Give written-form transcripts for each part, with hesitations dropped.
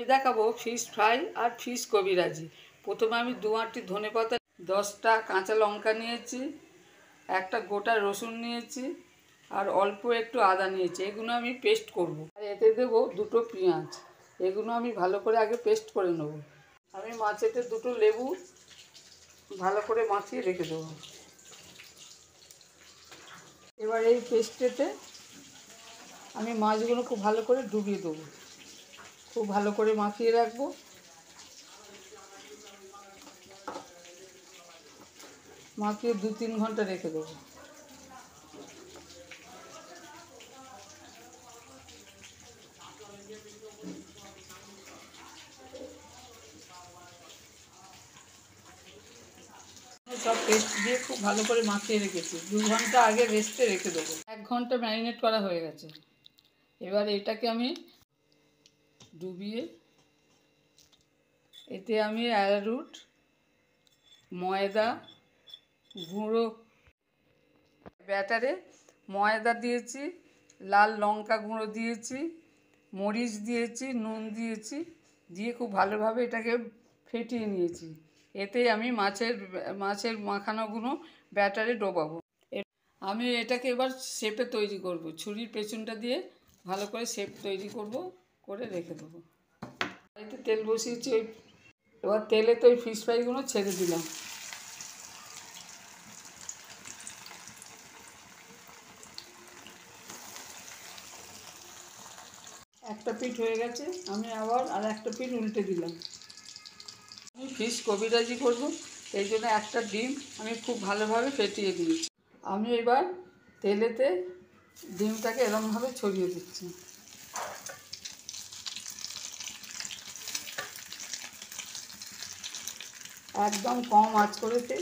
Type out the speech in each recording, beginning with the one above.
আমি দেখাবো fish fry আর fish কবিরাজি। প্রথমে আমি 2 আঁটি ধনেপাতা, 10টা কাঁচা লঙ্কা নিয়েছি, একটা গোটা রসুন নিয়েছি আর অল্প একটু আদা নিয়েছি। এগুলো আমি পেস্ট করব। আর এতে দেবো 2টো পেঁয়াজ। এগুলো আমি ভালো করে আগে পেস্ট করে নেব। আমি মাছেতে 2টো লেবু ভালো করে মাখিয়ে রেখে দেবো। এবার এই পেস্টেতে আমি মাছগুলো খুব ভালো করে ডুবিয়ে দেবো, খুব ভালো করে মাখিয়ে রাখবো। মাখিয়ে 2-3 ঘন্টা রেখে দেবো। সব পেস্ট দিয়ে খুব ভালো করে মাখিয়ে রেখেছি। 2 ঘন্টা আগে রেস্টে রেখে দেবো। 1 ঘন্টা ম্যারিনেট করা হয়ে গেছে। এবার এটাকে আমি ডুবিয়ে এতে আমি অ্যারারুট, ময়দা গুঁড়ো, ব্যাটারে ময়দা দিয়েছি, লাল লঙ্কা গুঁড়ো দিয়েছি, মরিচ দিয়েছি, নুন দিয়েছি, দিয়ে খুব ভালোভাবে এটাকে ফেটিয়ে নিয়েছি। এতেই আমি মাছের মাখানোগুলো ব্যাটারে ডোবাবো। আমি এটাকে এবার শেপে তৈরি করব। ছুরির পেছনটা দিয়ে ভালো করে শেপ তৈরি করব, করে রেখে দেবো। এতে তেল বসিয়েছি, এবার তেলে তো ওই ফিশ ফ্রাইগুলো ছেড়ে দিলাম। একটা পিঠ হয়ে গেছে, আমি আবার আর একটা পিঠ উল্টে দিলাম। আমি ফিশ কবিরাজি করব, এই জন্য একটা ডিম আমি খুব ভালোভাবে ফেটিয়ে দিয়েছি। আমি এবার তেলেতে ডিমটাকে এরকমভাবে ছড়িয়ে দিচ্ছি। একদম কম আঁচ করেতে।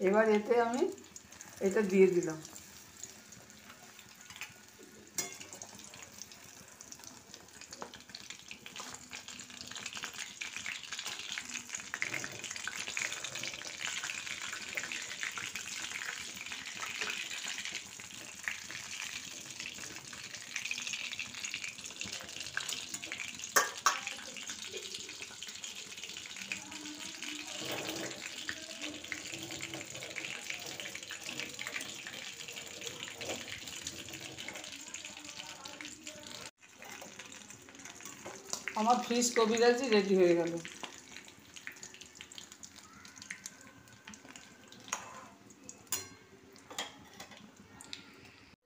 এবার এতে আমি এটা দিয়ে দিলাম। আমার ফিশ কবিরাজি রেডি হয়ে গেল।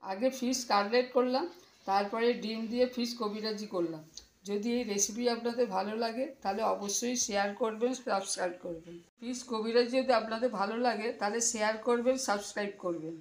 আগে ফিশ কাটলেট করলাম, তারপরে ডিম দিয়ে ফিশ কবিরাজি করলাম। যদি এই রেসিপি আপনাদের ভালো লাগে তাহলে অবশ্যই শেয়ার করবেন, সাবস্ক্রাইব করবেন। ফিশ কবিরাজি যদি আপনাদের ভালো লাগে তাহলে শেয়ার করবেন, সাবস্ক্রাইব করবেন।